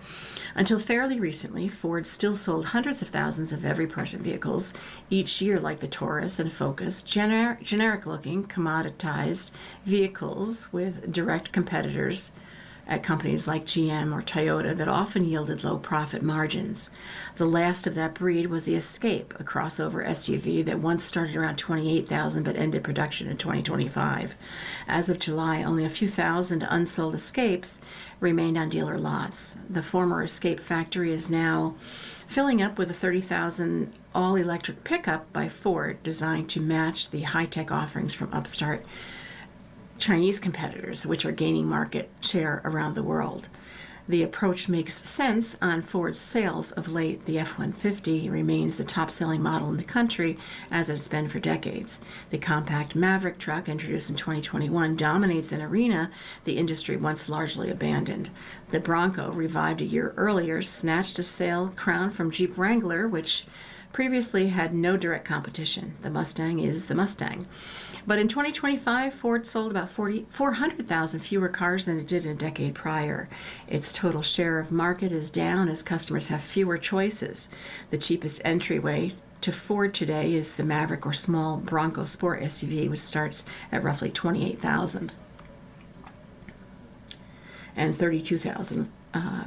Until fairly recently, Ford still sold hundreds of thousands of every-person vehicles each year like the Taurus and Focus, generic-looking, commoditized vehicles with direct competitors at companies like GM or Toyota that often yielded low profit margins. The last of that breed was the Escape, a crossover SUV that once started around 28,000 but ended production in 2025. As of July, only a few thousand unsold Escapes remained on dealer lots. The former Escape factory is now filling up with a 30,000 all-electric pickup by Ford designed to match the high-tech offerings from upstart Chinese competitors, which are gaining market share around the world. The approach makes sense on Ford's sales of late. The F-150 remains the top-selling model in the country, as it's been for decades. The compact Maverick truck, introduced in 2021, dominates an arena the industry once largely abandoned. The Bronco, revived a year earlier, snatched a sale crown from Jeep Wrangler, which previously had no direct competition. The Mustang is the Mustang. But in 2025, Ford sold about 400,000 fewer cars than it did in a decade prior. Its total share of market is down as customers have fewer choices. The cheapest entryway to Ford today is the Maverick or small Bronco Sport SUV, which starts at roughly $28,000 and $32,000.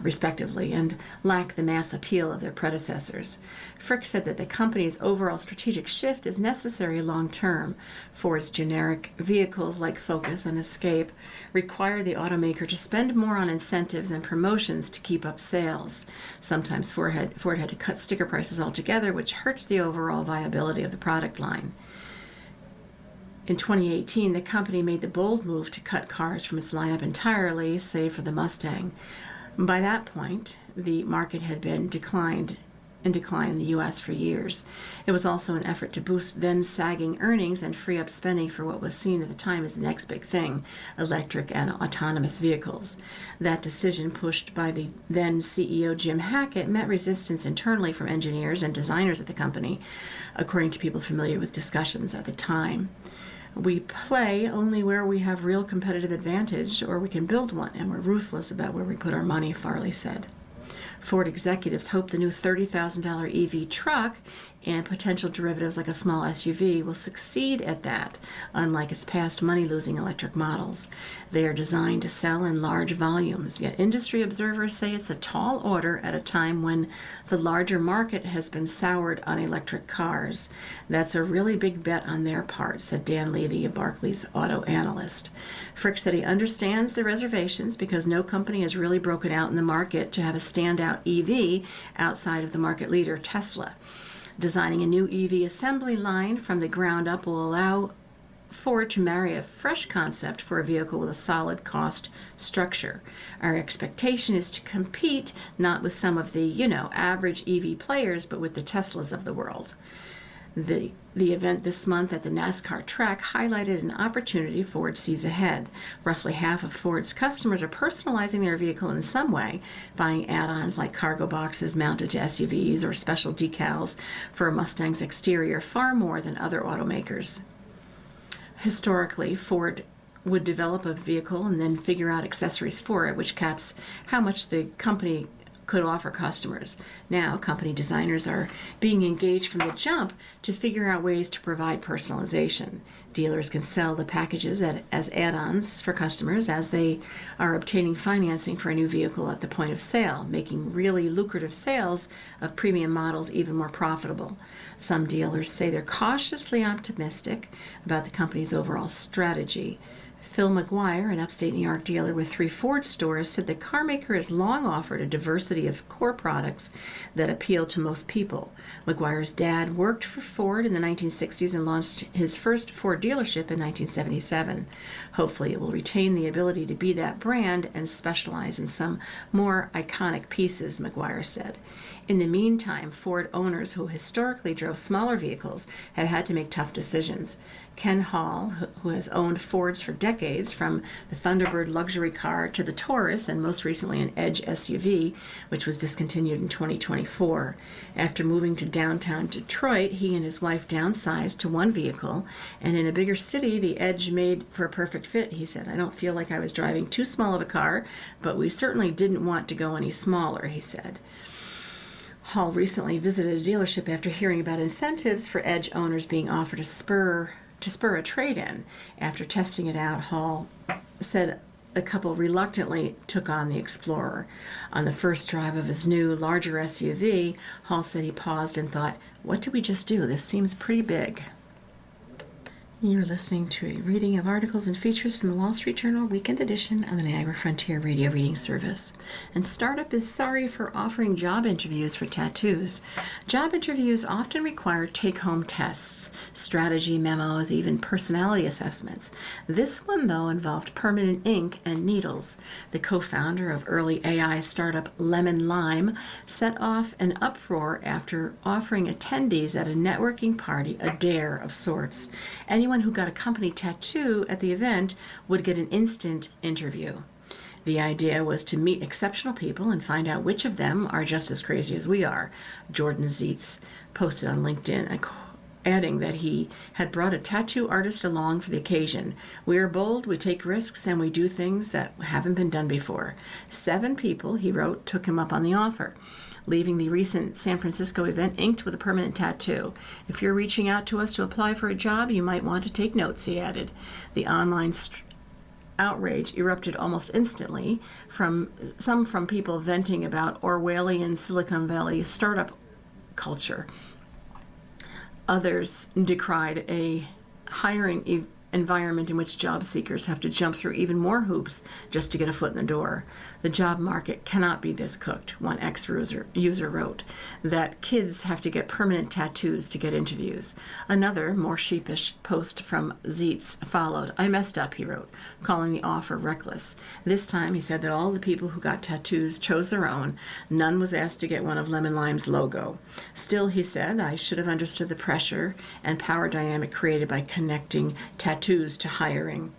Respectively, and lack the mass appeal of their predecessors. Frick said that the company's overall strategic shift is necessary long-term. Ford's generic vehicles like Focus and Escape require the automaker to spend more on incentives and promotions to keep up sales. Sometimes Ford had to cut sticker prices altogether, which hurts the overall viability of the product line. In 2018, the company made the bold move to cut cars from its lineup entirely, save for the Mustang. By that point, the market had been in decline in the U.S. for years. It was also an effort to boost then sagging earnings and free up spending for what was seen at the time as the next big thing, electric and autonomous vehicles. That decision, pushed by the then CEO Jim Hackett, met resistance internally from engineers and designers at the company, according to people familiar with discussions at the time. We play only where we have real competitive advantage or we can build one, and we're ruthless about where we put our money, Farley said. Ford executives hope the new $30,000 EV truck and potential derivatives like a small SUV will succeed at that, unlike its past money-losing electric models. They are designed to sell in large volumes, yet industry observers say it's a tall order at a time when the larger market has been soured on electric cars. That's a really big bet on their part, said Dan Levy, a Barclays auto analyst. Frick said he understands the reservations because no company has really broken out in the market to have a standout EV outside of the market leader, Tesla. Designing a new EV assembly line from the ground up will allow Ford to marry a fresh concept for a vehicle with a solid cost structure. Our expectation is to compete not with some of the, average EV players, but with the Teslas of the world. The event this month at the NASCAR track highlighted an opportunity Ford sees ahead. Roughly half of Ford's customers are personalizing their vehicle in some way, buying add-ons like cargo boxes mounted to SUVs or special decals for a Mustang's exterior, far more than other automakers. Historically, Ford would develop a vehicle and then figure out accessories for it, which caps how much the company could offer customers. Now, company designers are being engaged from the jump to figure out ways to provide personalization. Dealers can sell the packages as add-ons for customers as they are obtaining financing for a new vehicle at the point of sale, making really lucrative sales of premium models even more profitable. Some dealers say they're cautiously optimistic about the company's overall strategy. Phil McGuire, an upstate New York dealer with 3 Ford stores, said the carmaker has long offered a diversity of core products that appeal to most people. McGuire's dad worked for Ford in the 1960s and launched his first Ford dealership in 1977. Hopefully it will retain the ability to be that brand and specialize in some more iconic pieces, McGuire said. In the meantime, Ford owners who historically drove smaller vehicles have had to make tough decisions. Ken Hall, who has owned Fords for decades, from the Thunderbird luxury car to the Taurus and most recently an Edge SUV, which was discontinued in 2024. After moving to downtown Detroit, he and his wife downsized to one vehicle, and in a bigger city, the Edge made for a perfect fit, he said. I don't feel like I was driving too small of a car, but we certainly didn't want to go any smaller, he said. Hall recently visited a dealership after hearing about incentives for Edge owners being offered to spur a trade-in. After testing it out, Hall said the couple reluctantly took on the Explorer. On the first drive of his new, larger SUV, Hall said he paused and thought, "What did we just do? This seems pretty big." You're listening to a reading of articles and features from the Wall Street Journal Weekend Edition on the Niagara Frontier Radio Reading Service. And Startup is sorry for offering job interviews for tattoos. Job interviews often require take-home tests, strategy memos, even personality assessments. This one, though, involved permanent ink and needles. The co-founder of early AI startup Lemon Lime set off an uproar after offering attendees at a networking party a dare of sorts. Anyone who got a company tattoo at the event would get an instant interview. The idea was to meet exceptional people and find out which of them are just as crazy as we are. Jordan Zietz posted on LinkedIn, adding that he had brought a tattoo artist along for the occasion. "We are bold, we take risks, and we do things that haven't been done before." 7 people, he wrote, took him up on the offer, leaving the recent San Francisco event inked with a permanent tattoo. "If you're reaching out to us to apply for a job, you might want to take notes," he added. The online outrage erupted almost instantly, from people venting about Orwellian Silicon Valley startup culture. Others decried a hiring environment in which job seekers have to jump through even more hoops just to get a foot in the door. "The job market cannot be this cooked," one ex-user wrote, that kids have to get permanent tattoos to get interviews. Another, more sheepish, post from Zietz followed. "I messed up," he wrote, calling the offer reckless. This time, he said that all the people who got tattoos chose their own. None was asked to get one of Lemon Lime's logo. Still, he said, "I should have understood the pressure and power dynamic created by connecting tattoos to hiring."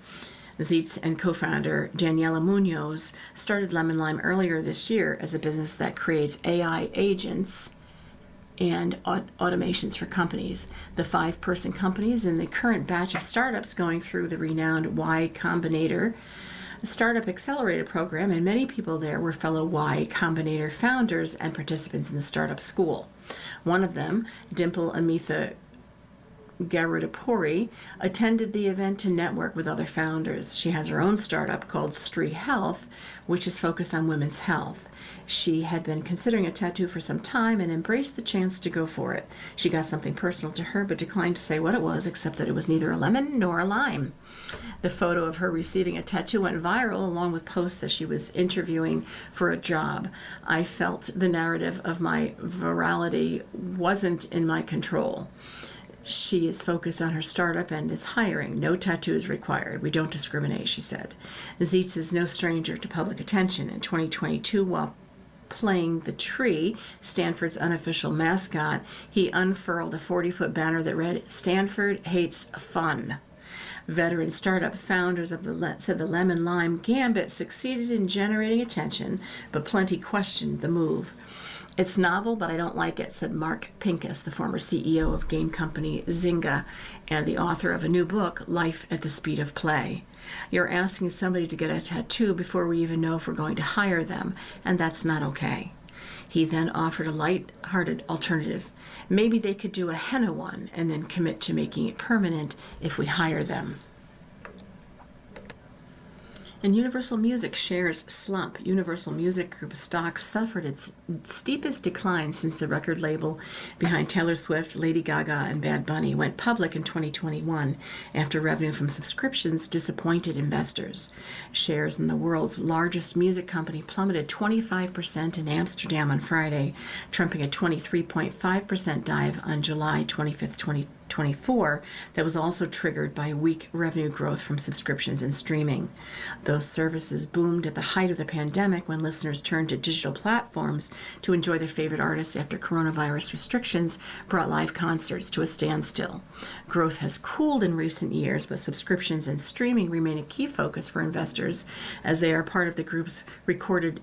Zietz and co-founder Daniela Munoz started Lemon Lime earlier this year as a business that creates AI agents and automations for companies. The 5-person company is in the current batch of startups going through the renowned Y Combinator Startup Accelerator program, and many people there were fellow Y Combinator founders and participants in the startup school. One of them, Dimple Amitha Garudapuri, attended the event to network with other founders. She has her own startup called Stree Health, which is focused on women's health. She had been considering a tattoo for some time and embraced the chance to go for it. She got something personal to her, but declined to say what it was, except that it was neither a lemon nor a lime. The photo of her receiving a tattoo went viral, along with posts that she was interviewing for a job. "I felt the narrative of my virality wasn't in my control." She is focused on her startup and is hiring. "No tattoos required. We don't discriminate," she said. Zietz is no stranger to public attention. In 2022, while playing the tree, Stanford's unofficial mascot, he unfurled a 40-foot banner that read, "Stanford hates fun." Veteran startup founders said the Lemon Lime Gambit succeeded in generating attention, but plenty questioned the move. "It's novel, but I don't like it," said Mark Pincus, the former CEO of game company Zynga and the author of a new book, Life at the Speed of Play. "You're asking somebody to get a tattoo before we even know if we're going to hire them, and that's not okay." He then offered a light-hearted alternative. Maybe they could do a henna one and then commit to making it permanent if we hire them. And Universal Music shares slump. Universal Music Group stock suffered its steepest decline since the record label behind Taylor Swift, Lady Gaga, and Bad Bunny went public in 2021 after revenue from subscriptions disappointed investors. Shares in the world's largest music company plummeted 25% in Amsterdam on Friday, trumping a 23.5% dive on July 25th, 2024 that was also triggered by weak revenue growth from subscriptions and streaming. Those services boomed at the height of the pandemic when listeners turned to digital platforms to enjoy their favorite artists after coronavirus restrictions brought live concerts to a standstill. Growth has cooled in recent years, but subscriptions and streaming remain a key focus for investors as they are part of the group's recorded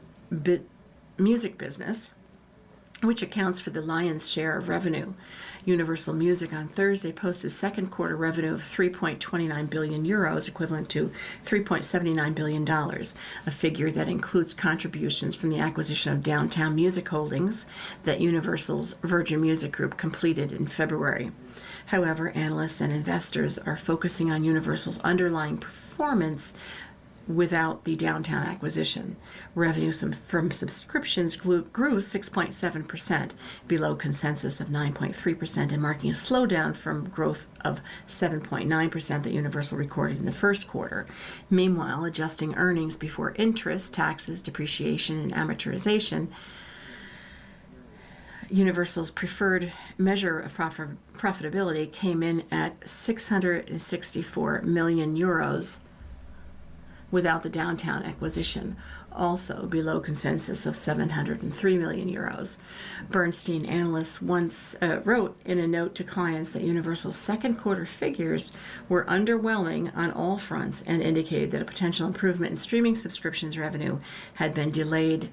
music business, which accounts for the lion's share of revenue. Universal Music on Thursday posted second quarter revenue of 3.29 billion euros, equivalent to $3.79 billion, a figure that includes contributions from the acquisition of Downtown Music Holdings that Universal's Virgin Music Group completed in February. However, analysts and investors are focusing on Universal's underlying performance without the Downtown acquisition. Revenue from subscriptions grew 6.7%, below consensus of 9.3%, and marking a slowdown from growth of 7.9% that Universal recorded in the first quarter. Meanwhile, adjusting earnings before interest, taxes, depreciation, and amortization, Universal's preferred measure of profitability came in at 664 million euros without the Downtown acquisition, also below consensus of 703 million euros. Bernstein analysts once wrote in a note to clients that Universal's second quarter figures were underwhelming on all fronts and indicated that a potential improvement in streaming subscriptions revenue had been delayed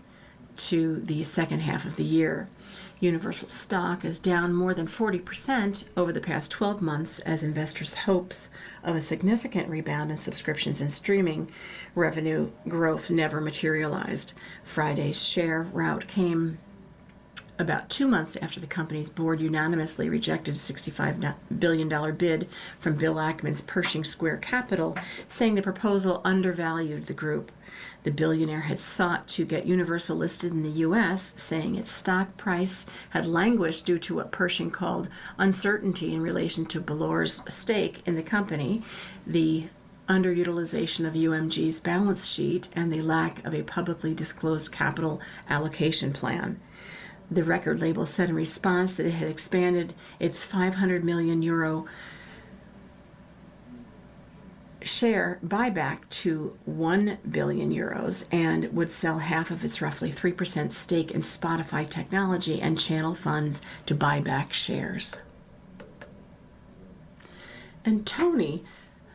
to the second half of the year. Universal stock is down more than 40% over the past 12 months as investors' hopes of a significant rebound in subscriptions and streaming revenue growth never materialized. Friday's share rout came about 2 months after the company's board unanimously rejected a $65 billion bid from Bill Ackman's Pershing Square Capital, saying the proposal undervalued the group. The billionaire had sought to get Universal listed in the U.S., saying its stock price had languished due to what Pershing called uncertainty in relation to Bellor's stake in the company, the underutilization of UMG's balance sheet, and the lack of a publicly disclosed capital allocation plan. The record label said in response that it had expanded its 500 million euro share buyback to 1 billion euros and would sell half of its roughly 3% stake in Spotify Technology and channel funds to buy back shares. And Tony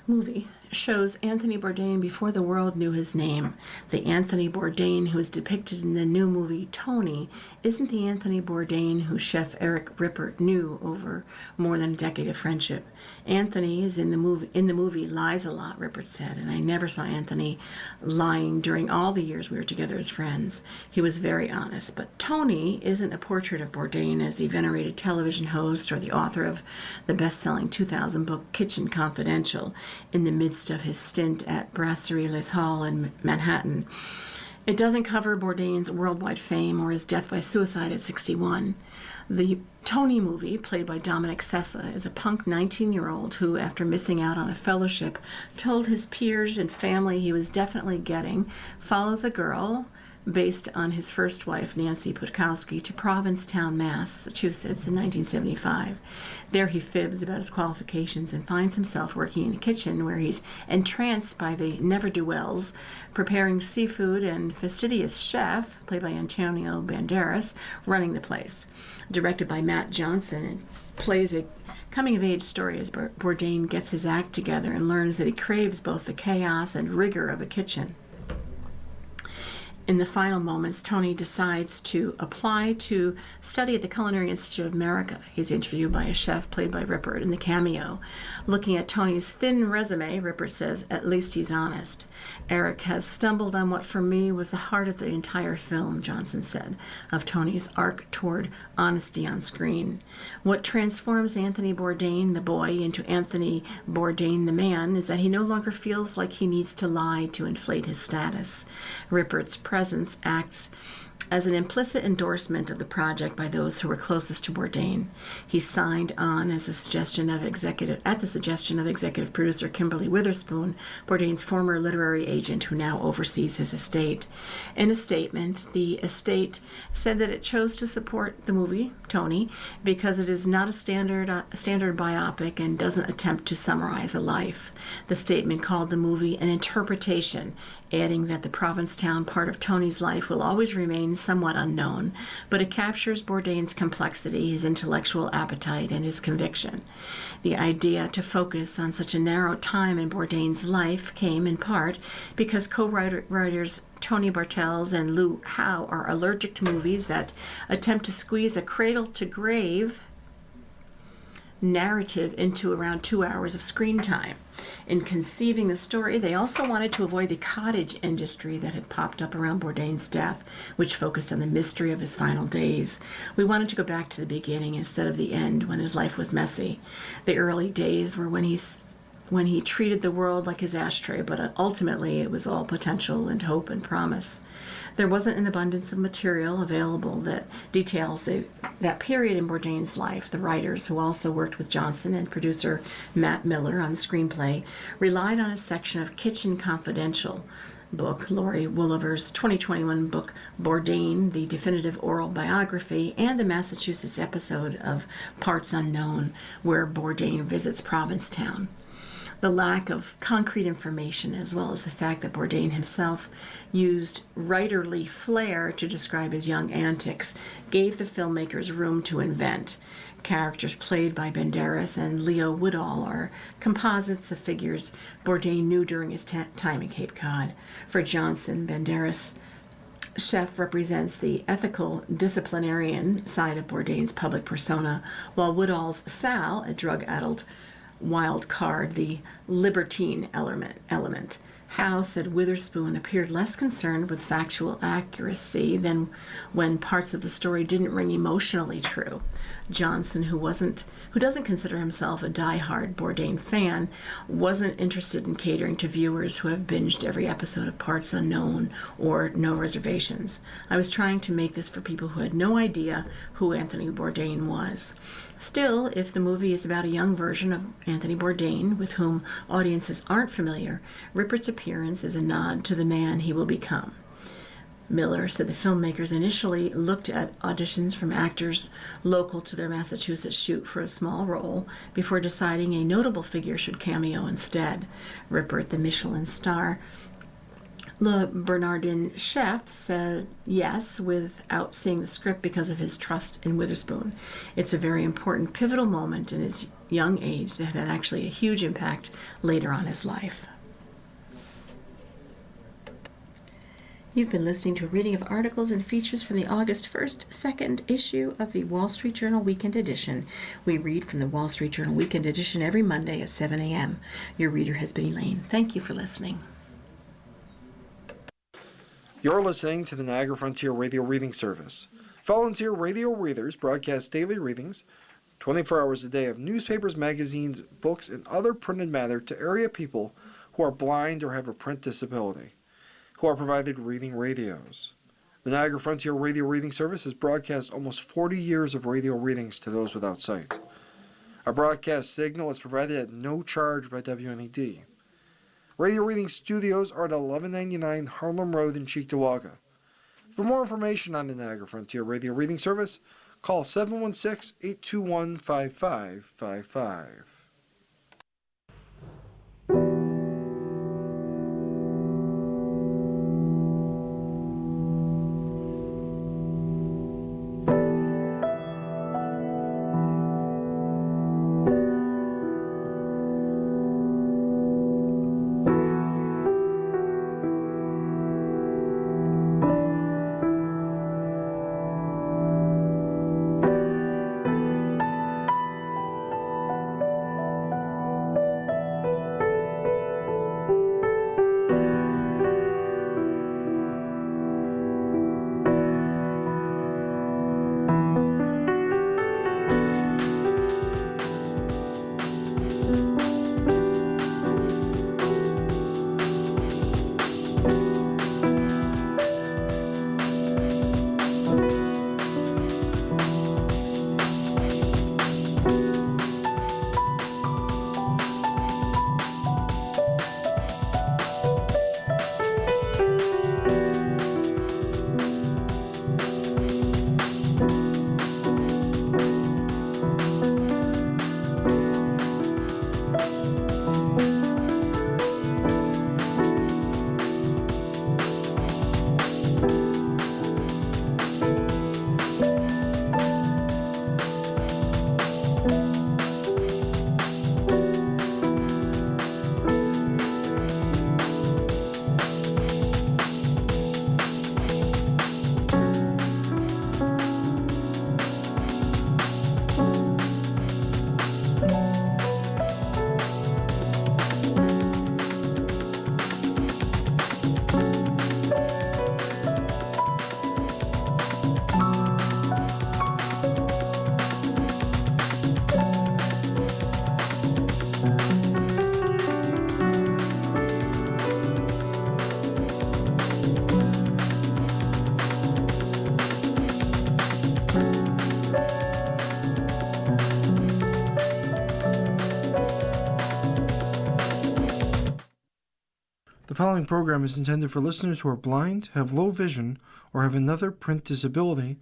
movie shows Anthony Bourdain before the world knew his name. The Anthony Bourdain who is depicted in the new movie Tony isn't the Anthony Bourdain who chef Eric Rippert knew over more than a decade of friendship. Anthony is in the movie lies a lot, Rippert said, and I never saw Anthony lying during all the years we were together as friends. He was very honest. But Tony isn't a portrait of Bourdain as the venerated television host or the author of the best-selling 2000 book Kitchen Confidential in the midst of his stint at Brasserie Les Halles in Manhattan. It doesn't cover Bourdain's worldwide fame or his death by suicide at 61. The Tony movie, played by Dominic Sessa, is a punk 19-year-old who, after missing out on a fellowship, told his peers and family he was definitely getting, follows a girl based on his first wife, Nancy Putkowski, to Provincetown, Massachusetts in 1975. There he fibs about his qualifications and finds himself working in a kitchen where he's entranced by the ne'er-do-wells, preparing seafood, and fastidious chef, played by Antonio Banderas, running the place. Directed by Matt Johnson, it plays a coming-of-age story as Bourdain gets his act together and learns that he craves both the chaos and rigor of a kitchen. In the final moments, Tony decides to apply to study at the Culinary Institute of America. He's interviewed by a chef played by Rippert in the cameo. Looking at Tony's thin resume, Rippert says, "At least he's honest." "Eric has stumbled on what for me was the heart of the entire film," Johnson said, of Tony's arc toward honesty on screen. "What transforms Anthony Bourdain, the boy, into Anthony Bourdain, the man, is that he no longer feels like he needs to lie to inflate his status." Rippert's presence acts as an implicit endorsement of the project by those who were closest to Bourdain. He signed on at the suggestion of executive producer Kimberly Witherspoon, Bourdain's former literary agent who now oversees his estate. In a statement, the estate said that it chose to support the movie Tony because it is not a standard biopic and doesn't attempt to summarize a life. The statement called the movie an interpretation, adding that the Provincetown part of Tony's life will always remain somewhat unknown, but it captures Bourdain's complexity, his intellectual appetite, and his conviction. The idea to focus on such a narrow time in Bourdain's life came in part because co-writers Tony Bartels and Lou Howe are allergic to movies that attempt to squeeze a cradle-to-grave narrative into around 2 hours of screen time. In conceiving the story, they also wanted to avoid the cottage industry that had popped up around Bourdain's death, which focused on the mystery of his final days. We wanted to go back to the beginning instead of the end, when his life was messy. The early days were when he treated the world like his ashtray, but ultimately it was all potential and hope and promise. There wasn't an abundance of material available that details that period in Bourdain's life. The writers, who also worked with Johnson and producer Matt Miller on the screenplay, relied on a section of Kitchen Confidential book, Laurie Woolever's 2021 book Bourdain, the definitive oral biography, and the Massachusetts episode of Parts Unknown, where Bourdain visits Provincetown. The lack of concrete information, as well as the fact that Bourdain himself used writerly flair to describe his young antics, gave the filmmakers room to invent. Characters played by Banderas and Leo Woodall are composites of figures Bourdain knew during his time in Cape Cod. For Johnson, Banderas' chef represents the ethical, disciplinarian side of Bourdain's public persona, while Woodall's Sal, a drug-addled wild card, the libertine element. Howe said Witherspoon appeared less concerned with factual accuracy than when parts of the story didn't ring emotionally true. Johnson, who doesn't consider himself a die-hard Bourdain fan, wasn't interested in catering to viewers who have binged every episode of Parts Unknown or No Reservations. "I was trying to make this for people who had no idea who Anthony Bourdain was." Still, if the movie is about a young version of Anthony Bourdain with whom audiences aren't familiar, Rippert's appearance is a nod to the man he will become. Miller said the filmmakers initially looked at auditions from actors local to their Massachusetts shoot for a small role before deciding a notable figure should cameo instead. Rippert, the Michelin star Le Bernardin chef, said yes without seeing the script because of his trust in Witherspoon. It's a very important, pivotal moment in his young age that had actually a huge impact later on his life. You've been listening to a reading of articles and features from the August 1st, 2nd issue of the Wall Street Journal Weekend Edition. We read from the Wall Street Journal Weekend Edition every Monday at 7 a.m. Your reader has been Elaine. Thank you for listening. You're listening to the Niagara Frontier Radio Reading Service. Volunteer radio readers broadcast daily readings, 24 hours a day, of newspapers, magazines, books, and other printed matter to area people who are blind or have a print disability, who are provided reading radios. The Niagara Frontier Radio Reading Service has broadcast almost 40 years of radio readings to those without sight. Our broadcast signal is provided at no charge by WNED. Radio Reading Studios are at 1199 Harlem Road in Cheektowaga. For more information on the Niagara Frontier Radio Reading Service, call 716-821-5555. following program is intended for listeners who are blind, have low vision, or have another print disability